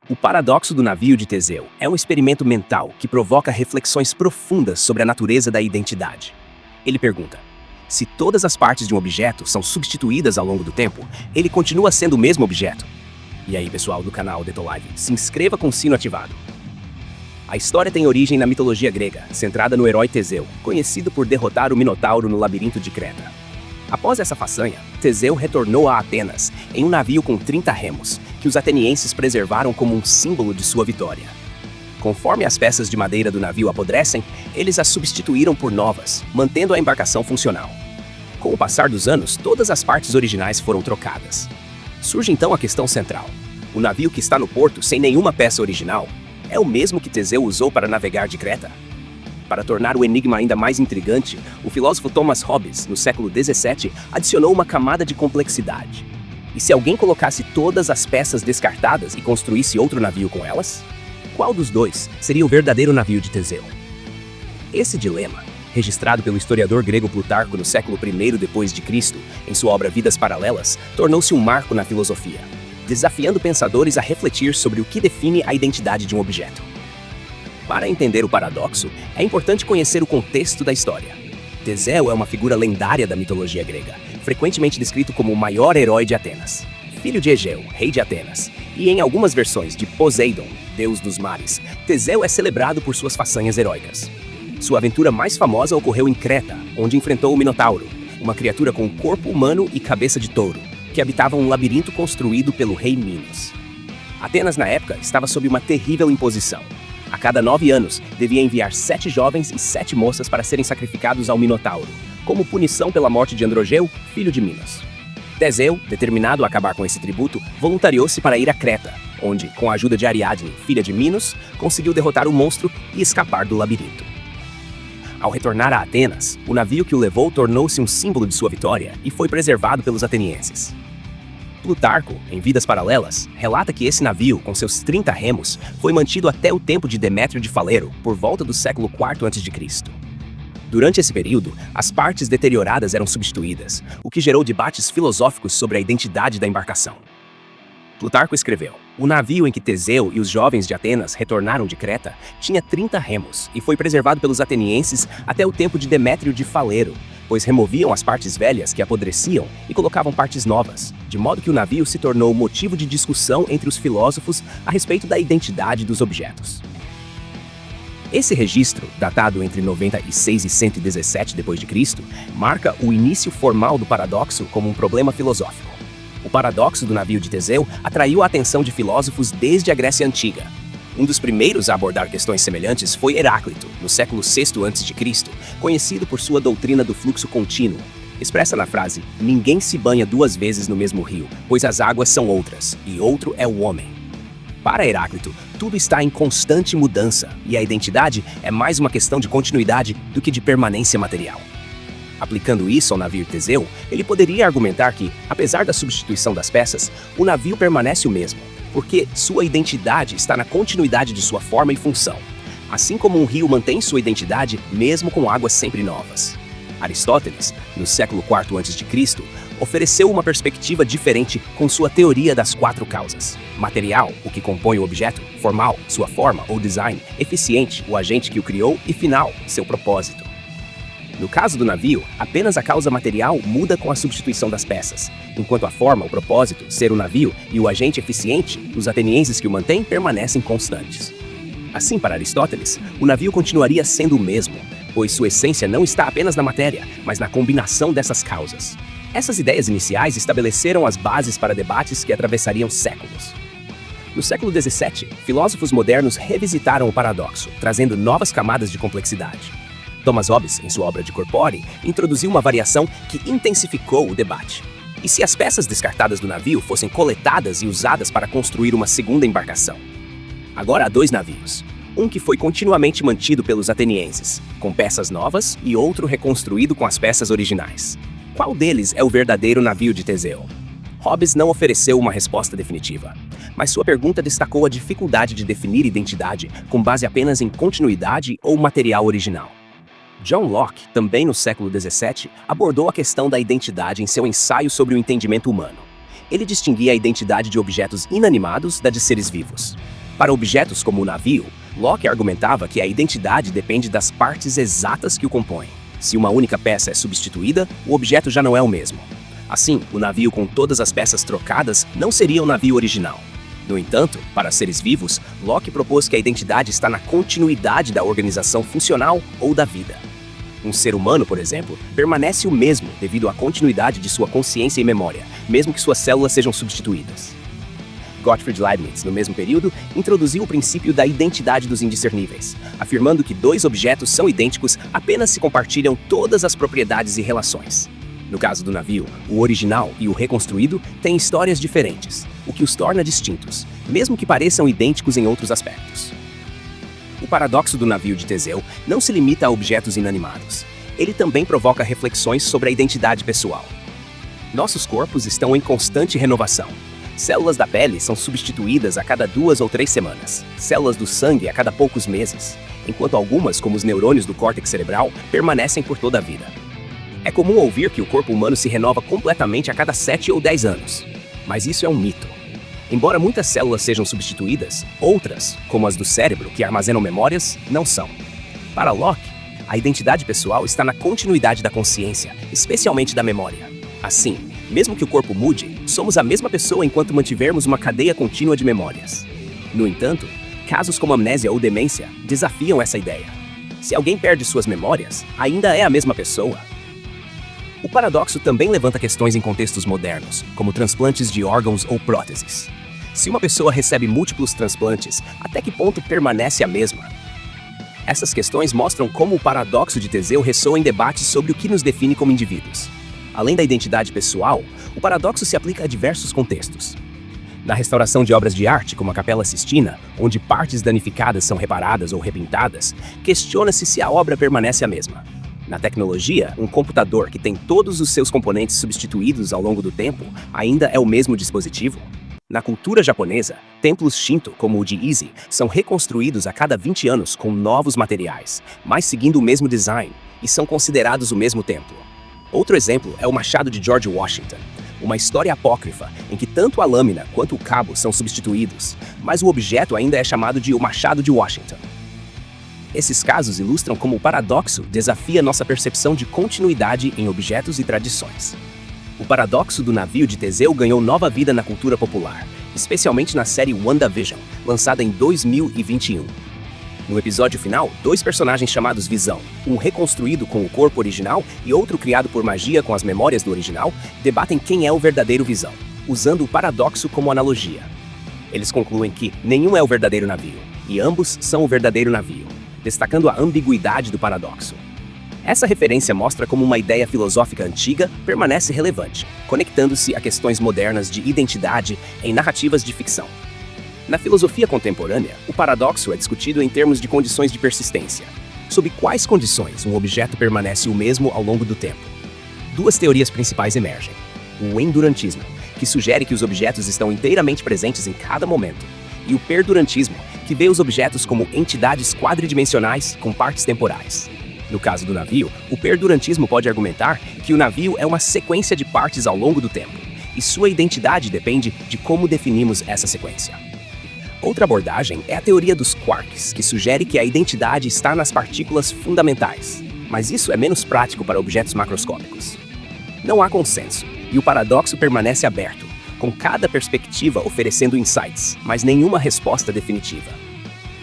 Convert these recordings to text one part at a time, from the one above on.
O paradoxo do navio de Teseu é um experimento mental que provoca reflexões profundas sobre a natureza da identidade. Ele pergunta: se todas as partes de um objeto são substituídas ao longo do tempo, ele continua sendo o mesmo objeto? E aí, pessoal do canal Detolive, se inscreva com o sino ativado. A história tem origem na mitologia grega, centrada no herói Teseu, conhecido por derrotar o Minotauro no labirinto de Creta. Após essa façanha, Teseu retornou a Atenas em um navio com 30 remos, que os atenienses preservaram como um símbolo de sua vitória. Conforme as peças de madeira do navio apodrecem, eles as substituíram por novas, mantendo a embarcação funcional. Com o passar dos anos, todas as partes originais foram trocadas. Surge então a questão central: o navio que está no porto sem nenhuma peça original é o mesmo que Teseu usou para navegar de Creta? Para tornar o enigma ainda mais intrigante, o filósofo Thomas Hobbes, no século XVII, adicionou uma camada de complexidade. E se alguém colocasse todas as peças descartadas e construísse outro navio com elas? Qual dos dois seria o verdadeiro navio de Teseu? Esse dilema, registrado pelo historiador grego Plutarco no século I d.C., em sua obra Vidas Paralelas, tornou-se um marco na filosofia, desafiando pensadores a refletir sobre o que define a identidade de um objeto. Para entender o paradoxo, é importante conhecer o contexto da história. Teseu é uma figura lendária da mitologia grega, frequentemente descrito como o maior herói de Atenas. Filho de Egeu, rei de Atenas, e em algumas versões de Poseidon, deus dos mares, Teseu é celebrado por suas façanhas heróicas. Sua aventura mais famosa ocorreu em Creta, onde enfrentou o Minotauro, uma criatura com corpo humano e cabeça de touro, que habitava um labirinto construído pelo rei Minos. Atenas, na época, estava sob uma terrível imposição. A cada 9 anos, devia enviar 7 jovens e 7 moças para serem sacrificados ao Minotauro, como punição pela morte de Androgeu, filho de Minos. Teseu, determinado a acabar com esse tributo, voluntariou-se para ir a Creta, onde, com a ajuda de Ariadne, filha de Minos, conseguiu derrotar o monstro e escapar do labirinto. Ao retornar a Atenas, o navio que o levou tornou-se um símbolo de sua vitória e foi preservado pelos atenienses. Plutarco, em Vidas Paralelas, relata que esse navio, com seus 30 remos, foi mantido até o tempo de Demétrio de Falero, por volta do século IV a.C. Durante esse período, as partes deterioradas eram substituídas, o que gerou debates filosóficos sobre a identidade da embarcação. Plutarco escreveu: o navio em que Teseu e os jovens de Atenas retornaram de Creta tinha 30 remos e foi preservado pelos atenienses até o tempo de Demétrio de Falero, pois removiam as partes velhas que apodreciam e colocavam partes novas, de modo que o navio se tornou motivo de discussão entre os filósofos a respeito da identidade dos objetos. Esse registro, datado entre 96 e 117 d.C., marca o início formal do paradoxo como um problema filosófico. O paradoxo do navio de Teseu atraiu a atenção de filósofos desde a Grécia Antiga. Um dos primeiros a abordar questões semelhantes foi Heráclito, no século VI a.C., conhecido por sua doutrina do fluxo contínuo, expressa na frase: ninguém se banha 2 vezes no mesmo rio, pois as águas são outras, e outro é o homem. Para Heráclito, tudo está em constante mudança, e a identidade é mais uma questão de continuidade do que de permanência material. Aplicando isso ao navio Teseu, ele poderia argumentar que, apesar da substituição das peças, o navio permanece o mesmo, porque sua identidade está na continuidade de sua forma e função, assim como um rio mantém sua identidade mesmo com águas sempre novas. Aristóteles, no século IV a.C., ofereceu uma perspectiva diferente com sua teoria das 4 causas: material, o que compõe o objeto; formal, sua forma ou design; eficiente, o agente que o criou; e final, seu propósito. No caso do navio, apenas a causa material muda com a substituição das peças, enquanto a forma, o propósito, ser o navio, e o agente eficiente, os atenienses que o mantêm, permanecem constantes. Assim, para Aristóteles, o navio continuaria sendo o mesmo, pois sua essência não está apenas na matéria, mas na combinação dessas causas. Essas ideias iniciais estabeleceram as bases para debates que atravessariam séculos. No século XVII, filósofos modernos revisitaram o paradoxo, trazendo novas camadas de complexidade. Thomas Hobbes, em sua obra De Corpore, introduziu uma variação que intensificou o debate. E se as peças descartadas do navio fossem coletadas e usadas para construir uma segunda embarcação? Agora há 2 navios. Um que foi continuamente mantido pelos atenienses, com peças novas, e outro reconstruído com as peças originais. Qual deles é o verdadeiro navio de Teseu? Hobbes não ofereceu uma resposta definitiva, mas sua pergunta destacou a dificuldade de definir identidade com base apenas em continuidade ou material original. John Locke, também no século XVII, abordou a questão da identidade em seu ensaio sobre o entendimento humano. Ele distinguia a identidade de objetos inanimados da de seres vivos. Para objetos como o navio, Locke argumentava que a identidade depende das partes exatas que o compõem. Se uma única peça é substituída, o objeto já não é o mesmo. Assim, o navio com todas as peças trocadas não seria o navio original. No entanto, para seres vivos, Locke propôs que a identidade está na continuidade da organização funcional ou da vida. Um ser humano, por exemplo, permanece o mesmo devido à continuidade de sua consciência e memória, mesmo que suas células sejam substituídas. Gottfried Leibniz, no mesmo período, introduziu o princípio da identidade dos indiscerníveis, afirmando que dois objetos são idênticos apenas se compartilham todas as propriedades e relações. No caso do navio, o original e o reconstruído têm histórias diferentes, o que os torna distintos, mesmo que pareçam idênticos em outros aspectos. O paradoxo do navio de Teseu não se limita a objetos inanimados. Ele também provoca reflexões sobre a identidade pessoal. Nossos corpos estão em constante renovação. Células da pele são substituídas a cada 2 ou 3 semanas, células do sangue a cada poucos meses, enquanto algumas, como os neurônios do córtex cerebral, permanecem por toda a vida. É comum ouvir que o corpo humano se renova completamente a cada 7 ou 10 anos, mas isso é um mito. Embora muitas células sejam substituídas, outras, como as do cérebro, que armazenam memórias, não são. Para Locke, a identidade pessoal está na continuidade da consciência, especialmente da memória. Assim, mesmo que o corpo mude, somos a mesma pessoa enquanto mantivermos uma cadeia contínua de memórias. No entanto, casos como amnésia ou demência desafiam essa ideia. Se alguém perde suas memórias, ainda é a mesma pessoa. O paradoxo também levanta questões em contextos modernos, como transplantes de órgãos ou próteses. Se uma pessoa recebe múltiplos transplantes, até que ponto permanece a mesma? Essas questões mostram como o paradoxo de Teseu ressoa em debates sobre o que nos define como indivíduos. Além da identidade pessoal, o paradoxo se aplica a diversos contextos. Na restauração de obras de arte, como a Capela Sistina, onde partes danificadas são reparadas ou repintadas, questiona-se se a obra permanece a mesma. Na tecnologia, um computador que tem todos os seus componentes substituídos ao longo do tempo ainda é o mesmo dispositivo? Na cultura japonesa, templos Shinto, como o de Ise, são reconstruídos a cada 20 anos com novos materiais, mas seguindo o mesmo design, e são considerados o mesmo templo. Outro exemplo é o Machado de George Washington, uma história apócrifa em que tanto a lâmina quanto o cabo são substituídos, mas o objeto ainda é chamado de o Machado de Washington. Esses casos ilustram como o paradoxo desafia nossa percepção de continuidade em objetos e tradições. O paradoxo do navio de Teseu ganhou nova vida na cultura popular, especialmente na série WandaVision, lançada em 2021. No episódio final, 2 personagens chamados Visão, um reconstruído com o corpo original e outro criado por magia com as memórias do original, debatem quem é o verdadeiro Visão, usando o paradoxo como analogia. Eles concluem que nenhum é o verdadeiro navio, e ambos são o verdadeiro navio, destacando a ambiguidade do paradoxo. Essa referência mostra como uma ideia filosófica antiga permanece relevante, conectando-se a questões modernas de identidade em narrativas de ficção. Na filosofia contemporânea, o paradoxo é discutido em termos de condições de persistência. Sob quais condições um objeto permanece o mesmo ao longo do tempo? 2 teorias principais emergem. O endurantismo, que sugere que os objetos estão inteiramente presentes em cada momento, e o perdurantismo, que vê os objetos como entidades quadridimensionais com partes temporais. No caso do navio, o perdurantismo pode argumentar que o navio é uma sequência de partes ao longo do tempo, e sua identidade depende de como definimos essa sequência. Outra abordagem é a teoria dos quarks, que sugere que a identidade está nas partículas fundamentais, mas isso é menos prático para objetos macroscópicos. Não há consenso, e o paradoxo permanece aberto, com cada perspectiva oferecendo insights, mas nenhuma resposta definitiva.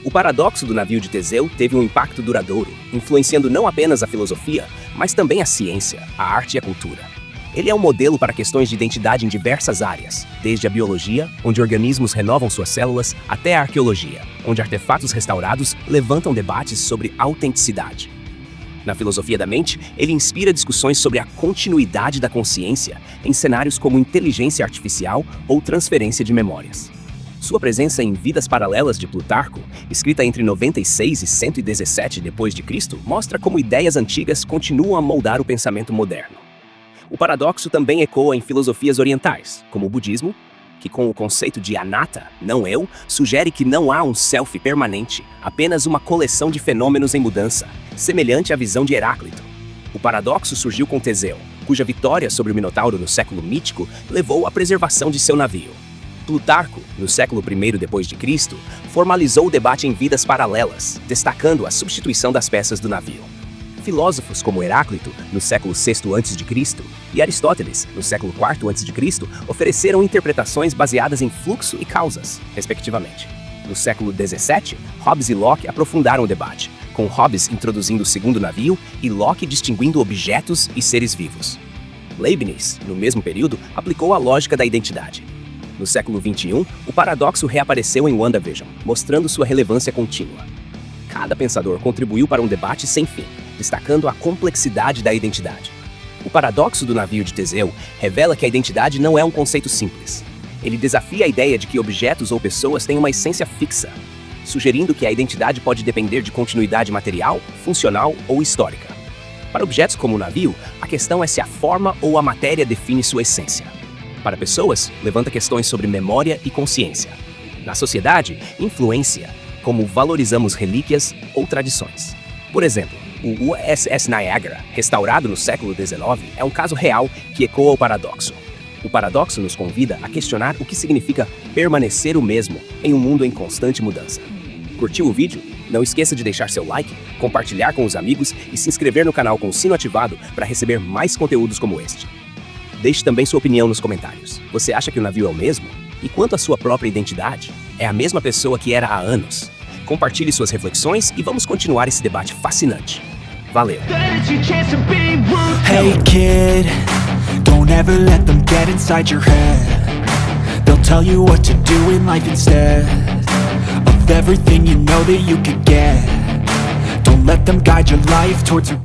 O paradoxo do navio de Teseu teve um impacto duradouro, influenciando não apenas a filosofia, mas também a ciência, a arte e a cultura. Ele é um modelo para questões de identidade em diversas áreas, desde a biologia, onde organismos renovam suas células, até a arqueologia, onde artefatos restaurados levantam debates sobre autenticidade. Na filosofia da mente, ele inspira discussões sobre a continuidade da consciência em cenários como inteligência artificial ou transferência de memórias. Sua presença em Vidas Paralelas de Plutarco, escrita entre 96 e 117 d.C., mostra como ideias antigas continuam a moldar o pensamento moderno. O paradoxo também ecoa em filosofias orientais, como o budismo, que com o conceito de anatta, não eu, sugere que não há um self permanente, apenas uma coleção de fenômenos em mudança, semelhante à visão de Heráclito. O paradoxo surgiu com Teseu, cuja vitória sobre o Minotauro no século mítico levou à preservação de seu navio. Plutarco, no século I d.C., formalizou o debate em vidas paralelas, destacando a substituição das peças do navio. Filósofos como Heráclito, no século VI a.C., e Aristóteles, no século IV a.C., ofereceram interpretações baseadas em fluxo e causas, respectivamente. No século XVII, Hobbes e Locke aprofundaram o debate, com Hobbes introduzindo o segundo navio e Locke distinguindo objetos e seres vivos. Leibniz, no mesmo período, aplicou a lógica da identidade. No século XXI, o paradoxo reapareceu em WandaVision, mostrando sua relevância contínua. Cada pensador contribuiu para um debate sem fim, destacando a complexidade da identidade. O paradoxo do navio de Teseu revela que a identidade não é um conceito simples. Ele desafia a ideia de que objetos ou pessoas têm uma essência fixa, sugerindo que a identidade pode depender de continuidade material, funcional ou histórica. Para objetos como o navio, a questão é se a forma ou a matéria define sua essência. Para pessoas, levanta questões sobre memória e consciência. Na sociedade, influência, como valorizamos relíquias ou tradições. Por exemplo, o USS Niagara, restaurado no século XIX, é um caso real que ecoa o paradoxo. O paradoxo nos convida a questionar o que significa permanecer o mesmo em um mundo em constante mudança. Curtiu o vídeo? Não esqueça de deixar seu like, compartilhar com os amigos e se inscrever no canal com o sino ativado para receber mais conteúdos como este. Deixe também sua opinião nos comentários. Você acha que o navio é o mesmo? E quanto à sua própria identidade? É a mesma pessoa que era há anos? Compartilhe suas reflexões e vamos continuar esse debate fascinante. Valeu! Hey kid, don't ever let them get inside your head. They'll tell you what to do in life instead of everything you know that you could get. Don't let them guide your life towards regret.